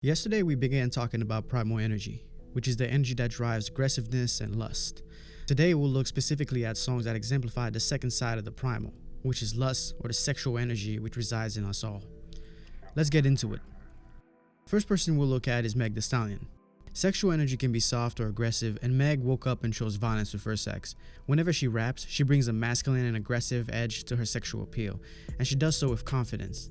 Yesterday we began talking about primal energy, which is the energy that drives aggressiveness and lust. Today we'll look specifically at songs that exemplify the second side of the primal, which is lust or the sexual energy which resides in us all. Let's get into it. First person we'll look at is Meg Thee Stallion. Sexual energy can be soft or aggressive, and Meg woke up and chose violence with her sex. Whenever she raps, she brings a masculine and aggressive edge to her sexual appeal, and she does so with confidence.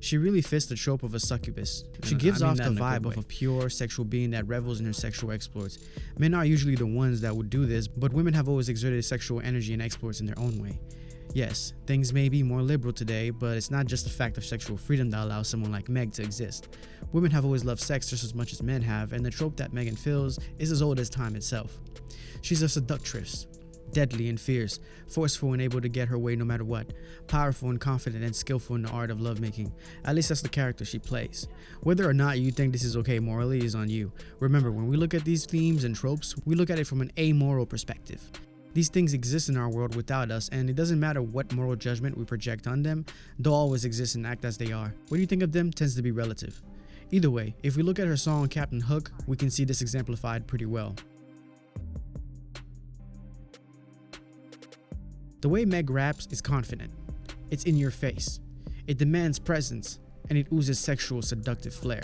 She really fits the trope of a succubus. She gives off the vibe of a pure sexual being that revels in her sexual exploits. Men are usually the ones that would do this, but women have always exerted sexual energy and exploits in their own way. Yes, things may be more liberal today, but it's not just the fact of sexual freedom that allows someone like Meg to exist. Women have always loved sex just as much as men have, and the trope that Megan fills is as old as time itself. She's a seductress, deadly and fierce, forceful and able to get her way no matter what, powerful and confident and skillful in the art of lovemaking. At least that's the character she plays. Whether or not you think this is okay morally is on you. Remember, when we look at these themes and tropes, we look at it from an amoral perspective. These things exist in our world without us, and it doesn't matter what moral judgment we project on them, they'll always exist and act as they are. What you think of them tends to be relative. Either way, if we look at her song Captain Hook, we can see this exemplified pretty well. The way Meg raps is confident. It's in your face. It demands presence, and it oozes sexual seductive flair.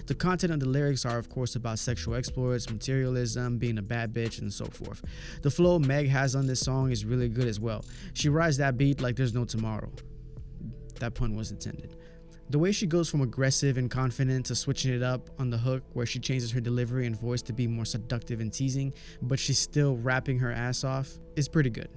The content of the lyrics are of course about sexual exploits, materialism, being a bad bitch, and so forth. The flow Meg has on this song is really good as well. She rides that beat like there's no tomorrow. That pun was intended. The way she goes from aggressive and confident to switching it up on the hook, where she changes her delivery and voice to be more seductive and teasing, but she's still rapping her ass off, is pretty good.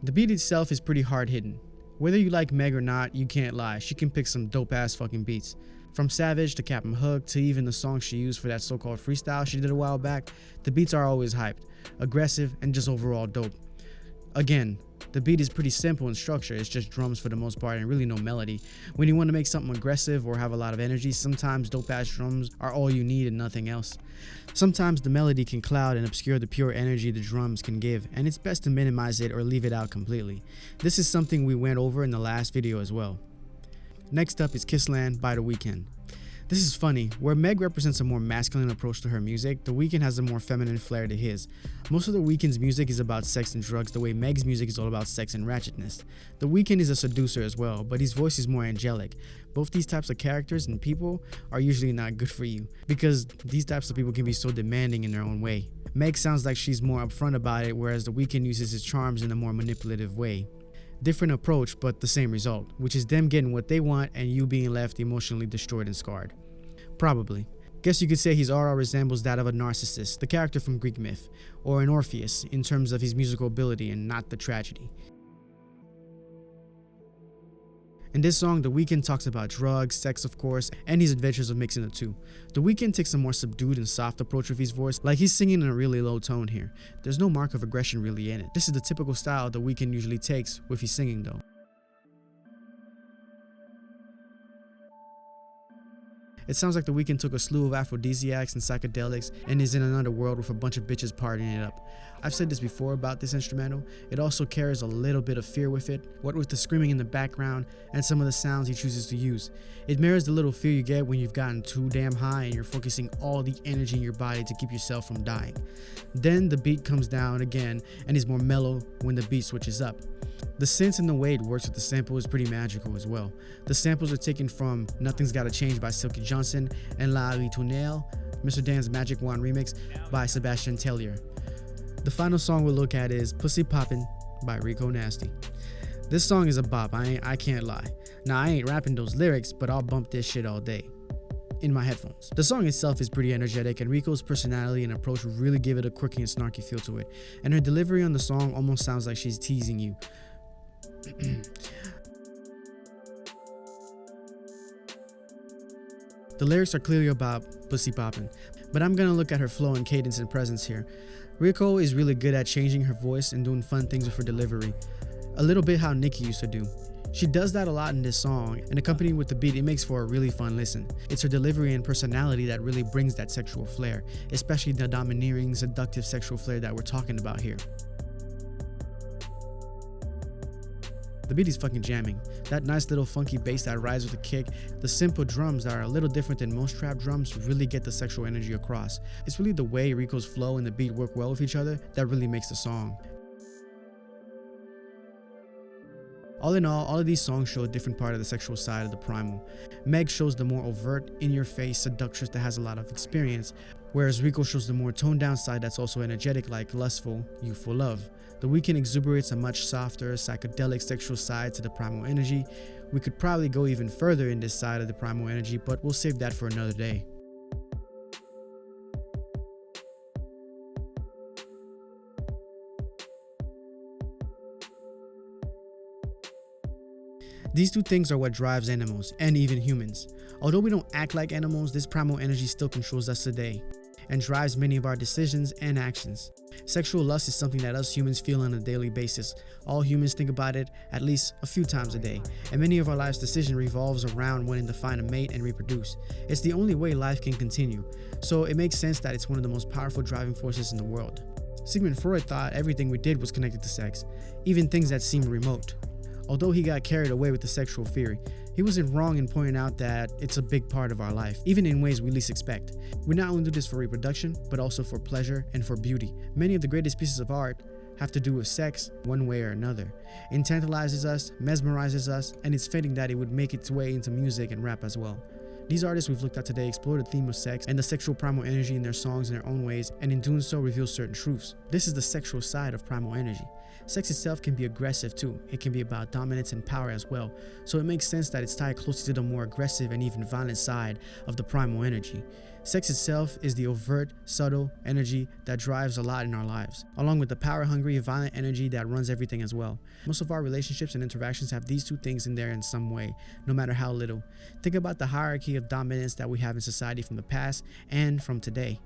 The beat itself is pretty hard hitting. Whether you like Meg or not, you can't lie, she can pick some dope ass fucking beats. From Savage to Captain Hook to even the song she used for that so-called freestyle she did a while back, the beats are always hyped, aggressive, and just overall dope. Again, the beat is pretty simple in structure, it's just drums for the most part and really no melody. When you want to make something aggressive or have a lot of energy, sometimes dope ass drums are all you need and nothing else. Sometimes the melody can cloud and obscure the pure energy the drums can give, and it's best to minimize it or leave it out completely. This is something we went over in the last video as well. Next up is Kissland by The Weeknd. This is funny, where Meg represents a more masculine approach to her music, The Weeknd has a more feminine flair to his. Most of The Weeknd's music is about sex and drugs, the way Meg's music is all about sex and ratchetness. The Weeknd is a seducer as well, but his voice is more angelic. Both these types of characters and people are usually not good for you, because these types of people can be so demanding in their own way. Meg sounds like she's more upfront about it, whereas The Weeknd uses his charms in a more manipulative way. Different approach, but the same result, which is them getting what they want and you being left emotionally destroyed and scarred. Probably. Guess you could say his aura resembles that of a narcissist, the character from Greek myth, or an Orpheus in terms of his musical ability and not the tragedy. In this song, The Weeknd talks about drugs, sex of course, and his adventures of mixing the two. The Weeknd takes a more subdued and soft approach with his voice, like he's singing in a really low tone here. There's no mark of aggression really in it. This is the typical style The Weeknd usually takes with his singing though. It sounds like The Weeknd took a slew of aphrodisiacs and psychedelics and is in another world with a bunch of bitches partying it up. I've said this before about this instrumental, it also carries a little bit of fear with it, what with the screaming in the background and some of the sounds he chooses to use. It mirrors the little fear you get when you've gotten too damn high and you're focusing all the energy in your body to keep yourself from dying. Then the beat comes down again and is more mellow when the beat switches up. The synths and the way it works with the sample is pretty magical as well. The samples are taken from Nothing's Gotta Change by Silky Johnson and La Ritournelle, Mr. Dan's Magic Wand remix by Sebastian Tellier. The final song we'll look at is Pussy Poppin' by Rico Nasty. This song is a bop, I can't lie. Now I ain't rapping those lyrics, but I'll bump this shit all day in my headphones. The song itself is pretty energetic, and Rico's personality and approach really give it a quirky and snarky feel to it, and her delivery on the song almost sounds like she's teasing you. The lyrics are clearly about pussy popping, but I'm gonna look at her flow and cadence and presence here. Rico is really good at changing her voice and doing fun things with her delivery, a little bit how Nicki used to do. She does that a lot in this song, and accompanied with the beat, it makes for a really fun listen. It's her delivery and personality that really brings that sexual flair, especially the domineering, seductive sexual flair that we're talking about here. The beat is fucking jamming. That nice little funky bass that rides with the kick, the simple drums that are a little different than most trap drums really get the sexual energy across. It's really the way Rico's flow and the beat work well with each other that really makes the song. All in all of these songs show a different part of the sexual side of the primal. Meg shows the more overt, in-your-face seductress that has a lot of experience, whereas Rico shows the more toned-down side that's also energetic, like lustful, youthful love. The Weeknd exuberates a much softer, psychedelic sexual side to the primal energy. We could probably go even further in this side of the primal energy, but we'll save that for another day. These two things are what drives animals, and even humans. Although we don't act like animals, this primal energy still controls us today, and drives many of our decisions and actions. Sexual lust is something that us humans feel on a daily basis. All humans think about it at least a few times a day, and many of our life's decision revolves around wanting to find a mate and reproduce. It's the only way life can continue, so it makes sense that it's one of the most powerful driving forces in the world. Sigmund Freud thought everything we did was connected to sex, even things that seemed remote. Although he got carried away with the sexual theory, he wasn't wrong in pointing out that it's a big part of our life, even in ways we least expect. We not only do this for reproduction, but also for pleasure and for beauty. Many of the greatest pieces of art have to do with sex one way or another. It tantalizes us, mesmerizes us, and it's fitting that it would make its way into music and rap as well. These artists we've looked at today explore the theme of sex and the sexual primal energy in their songs in their own ways, and in doing so reveal certain truths. This is the sexual side of primal energy. Sex itself can be aggressive too. It can be about dominance and power as well, so it makes sense that it's tied closely to the more aggressive and even violent side of the primal energy. Sex itself is the overt, subtle energy that drives a lot in our lives, along with the power-hungry, violent energy that runs everything as well. Most of our relationships and interactions have these two things in there in some way, no matter how little. Think about the hierarchy of dominance that we have in society from the past and from today,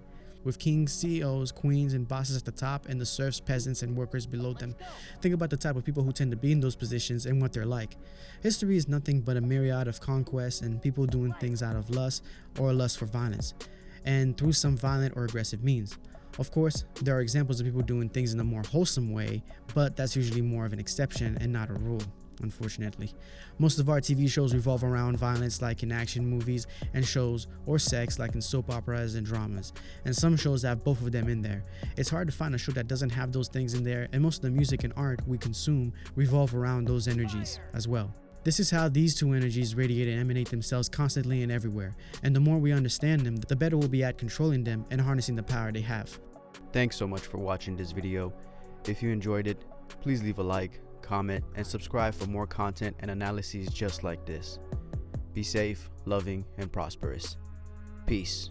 with kings, CEOs, queens, and bosses at the top, and the serfs, peasants, and workers below them. Think about the type of people who tend to be in those positions and what they're like. History is nothing but a myriad of conquests and people doing things out of lust or lust for violence, and through some violent or aggressive means. Of course, there are examples of people doing things in a more wholesome way, but that's usually more of an exception and not a rule, unfortunately. Most of our TV shows revolve around violence, like in action movies and shows, or sex like in soap operas and dramas, and some shows have both of them in there. It's hard to find a show that doesn't have those things in there, and most of the music and art we consume revolve around those energies as well. This is how these two energies radiate and emanate themselves constantly and everywhere, and the more we understand them, the better we'll be at controlling them and harnessing the power they have. Thanks so much for watching this video. If you enjoyed it, please leave a like, comment, and subscribe for more content and analyses just like this. Be safe, loving, and prosperous. Peace.